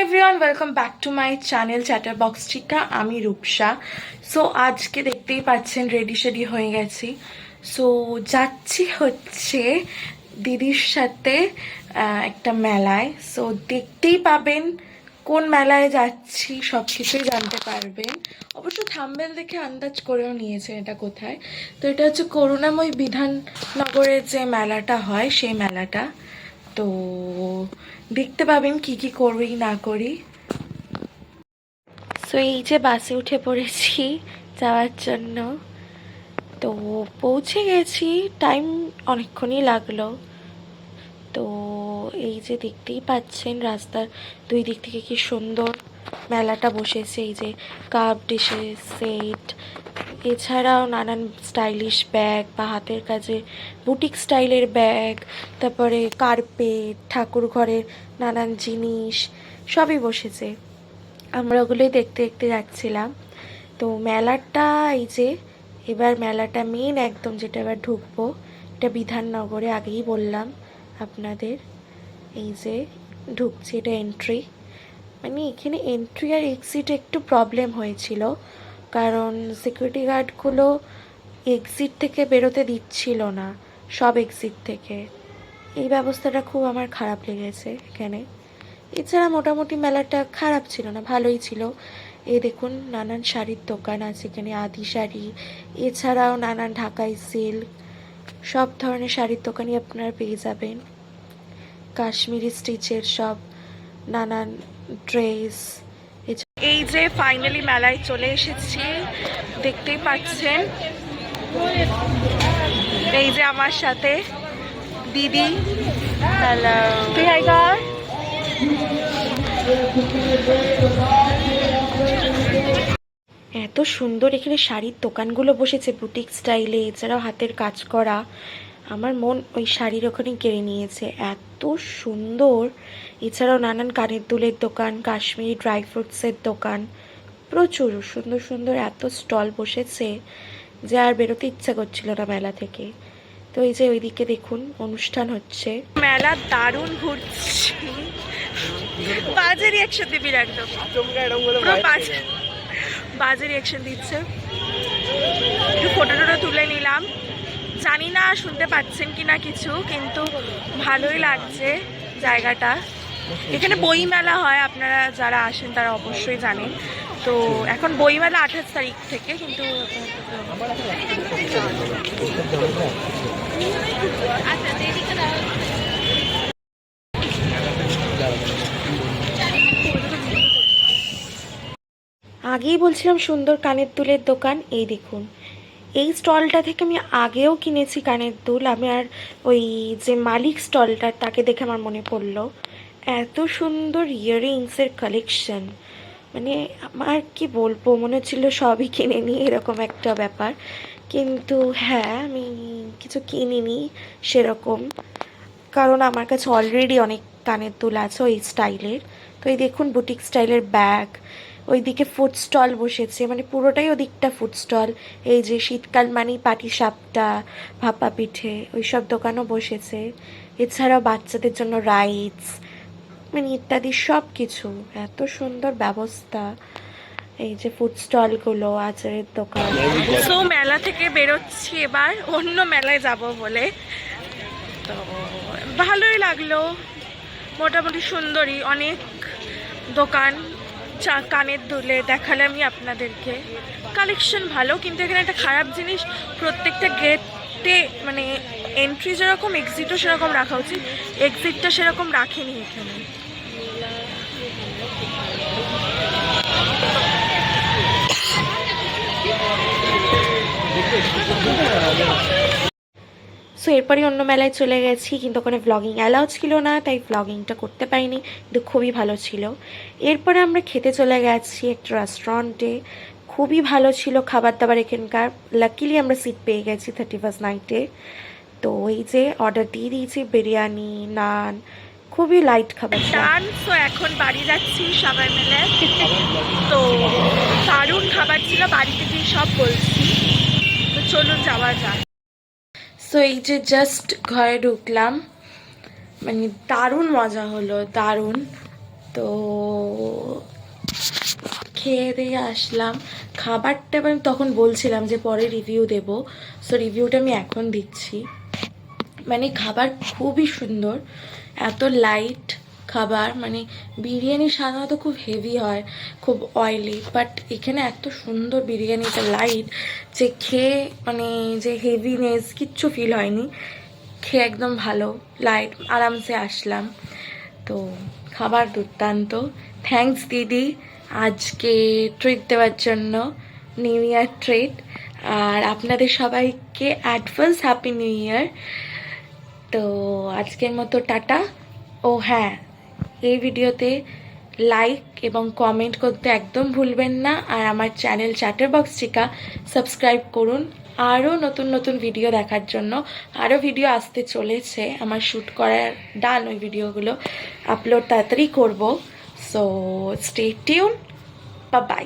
Everyone welcome back to my channel chatter box চিকা। আমি Rupsa. So আজকে দেখতেই পাচ্ছেন রেডি শেডি হয়ে গেছি। সো যাচ্ছি হচ্ছে দিদির সাথে একটা মেলায়। সো দেখতেই পাবেন কোন মেলায় যাচ্ছি, সব কিছুই জানতে পারবেন। অবশ্য থাম্বনেল দেখে আন্দাজ করেও নিয়েছেন এটা কোথায়। তো এটা হচ্ছে করুণাময়ী বিধাননগরের যে মেলাটা হয় সেই মেলাটা। তো দেখতে পাবেন কি কি করি না করি। সো এই যে বাসে উঠে পড়েছি যাওয়ার জন্য। তো পৌঁছে গেছি, টাইম অনেকক্ষণই লাগলো। তো এই যে দেখতেই পাচ্ছেন রাস্তার দুই দিক থেকে কি সুন্দর মেলাটা বসেছে। এই যে কাপ ডিশের সেট, এছাড়াও নানান স্টাইলিশ ব্যাগ বা হাতের কাজে বুটিক স্টাইলের ব্যাগ, তারপরে কার্পেট, ঠাকুর ঘরের নানান জিনিস সবই বসেছে। আমরা ওগুলোই দেখতে দেখতে যাচ্ছিলাম। তো মেলাটা এই যে এবার মেলাটা মেন একদম যেটা এবার ঢুকবো, এটা বিধাননগরে, আগেই বললাম আপনাদের। এই যে ঢুকছি, এটা এন্ট্রি। মানে এখানে এন্ট্রি আর এক্সিট একটু প্রবলেম হয়েছিল, কারণ সিকিউরিটি গার্ডগুলো এক্সিট থেকে বেরোতে দিচ্ছিল না, সব এক্সিট থেকে। এই ব্যবস্থাটা খুব আমার খারাপ লেগেছে এখানে। এছাড়া মোটামুটি মেলাটা খারাপ ছিল না, ভালোই ছিল। এই দেখুন নানান শাড়ির দোকান আছে এখানে, আদি শাড়ি, এছাড়াও নানান ঢাকাই সিল্ক, সব ধরনের শাড়ির দোকানই আপনারা পেয়ে যাবেন। কাশ্মীরি স্টিচের সব নানান ড্রেস। এই যে ফাইনালি মেলায় চলে এসেছি, দেখতেই পাচ্ছেন। এই যে আমার সাথে দিদি। হ্যালো, এত সুন্দর এখানে শাড়ির দোকানগুলো বসেছে বুটিক স্টাইলে, এছাড়াও হাতের কাজ করা। আমার মন ওই শাড়ির ওখানে কেড়ে নিয়েছে, এত সুন্দর। এছাড়াও নানান কানের দুলের দোকান, কাশ্মীরি ড্রাই ফ্রুটসের দোকান, প্রচুর সুন্দর সুন্দর এত স্টল বসেছে যে আর বেরোতে ইচ্ছা করছিল না মেলা থেকে। তো এই যে ওইদিকে দেখুন অনুষ্ঠান হচ্ছে। মেলা দারুণ ঘুরছি। বাজে রিয়াকশন দিবি একদম, বাজে রিয়াকশন দিচ্ছে। একটু ফটো টটো তুলে নিলাম। জানি না শুনতে পাচ্ছেন কি না কিছু, কিন্তু ভালোই লাগছে জায়গাটা। এখানে বইমেলা হয়, আপনারা যারা আসেন তারা অবশ্যই জানেন। তো এখন বইমেলা 28 তারিখ থেকে, কিন্তু আগেই বলছিলাম সুন্দর কানের দুলের দোকান। এই দেখুন এই স্টলটা থেকে আমি আগেও কিনেছি কানের দুল। আমি আর ওই যে মালিক স্টলটার, তাকে দেখে আমার মনে পড়লো এত সুন্দর ইয়াররিংসের কালেকশন। মানে আমার কি বলবো, মনে হচ্ছিল সবই কিনে নিই এরকম একটা ব্যাপার। কিন্তু হ্যাঁ, আমি কিছু কিনিনি সেরকম, কারণ আমার কাছে অলরেডি অনেক কানের দুল আছে ওই স্টাইলের। তো এই দেখুন বুটিক স্টাইলের ব্যাগ। ওইদিকে ফুড স্টল বসেছে, মানে পুরোটাই ওদিকটা ফুড স্টল। এই যে শীতকাল মানেই পাটি সাপটা, ভাপা পিঠে, ওই সব দোকানও বসেছে। এছাড়াও বাচ্চাদের জন্য রাইডস, মানে ইত্যাদি সব কিছু। এত সুন্দর ব্যবস্থা। এই যে ফুড স্টলগুলো, আচারের দোকান। সো মেলা থেকে বেরোচ্ছি এবার অন্য মেলায় যাব বলে। তো ভালোই লাগলো, মোটামুটি সুন্দরী অনেক দোকান। কানের দুলে দেখালে আমি আপনাদেরকে, কালেকশন ভালো। কিন্তু এখানে একটা খারাপ জিনিস, প্রত্যেকটা গেটে মানে এন্ট্রি যেরকম এক্সিটও সেরকম রাখা উচিত, এক্সিটটা সেরকম রাখেনি এখানে। সো এরপরই অন্য মেলায় চলে গেছি, কিন্তু ওখানে ভ্লগিং অ্যালাউ ছিল না, তাই ভ্লগিংটা করতে পারিনি, কিন্তু খুবই ভালো ছিল। এরপরে আমরা খেতে চলে গেছি একটা রেস্টুরেন্টে, খুবই ভালো ছিল খাবার দাবার এখানকার। লাকিলি আমরা সিট পেয়ে গেছি 31st নাইটে। তো এই যে অর্ডার দিয়ে দিয়েছি বিরিয়ানি, নান, খুবই লাইট খাবার ডান। সো এখন বাড়ি যাচ্ছি সবাই মিলে। তো দারুণ খাবার ছিল, বাড়িতে গিয়ে সব বলছি। তো চলুন যাওয়া যাক। সো এই যে জাস্ট ঘরে ঢুকলাম, মানে দারুণ মজা হলো, দারুণ। তো খেয়ে দিয়ে আসলাম। খাবারটা আমি তখন বলছিলাম যে পরে রিভিউ দেব, সো রিভিউটা আমি এখন দিচ্ছি। মানে খাবার খুবই সুন্দর, এত লাইট খাবার। মানে বিরিয়ানি সাধারণত খুব হেভি হয়, খুব অয়েলি, বাট এখানে এত সুন্দর বিরিয়ানিটা লাইট যে খেয়ে মানে যে হেভিনেস কিচ্ছু ফিল হয়নি। খেয়ে একদম ভালো, লাইট, আরামসে আসলাম। তো খাবার দুর্দান্ত। থ্যাঙ্কস দিদি আজকে ট্রিট দেওয়ার জন্য, নিউ ইয়ার ট্রিট। আর আপনাদের সবাইকে অ্যাডভান্স হ্যাপি নিউ ইয়ার। তো আজকের মতো টাটা। ও হ্যাঁ, এই ভিডিওতে লাইক এবং কমেন্ট করতে একদম ভুলবেন না। আর আমার চ্যানেল চ্যাটারবক্স চিকা সাবস্ক্রাইব করুন আরও নতুন নতুন ভিডিও দেখার জন্য। আরও ভিডিও আসতে চলেছে, আমার শ্যুট করার ডান, ওই ভিডিওগুলো আপলোড তাড়াতাড়ি করব। So stay tune, bye bye.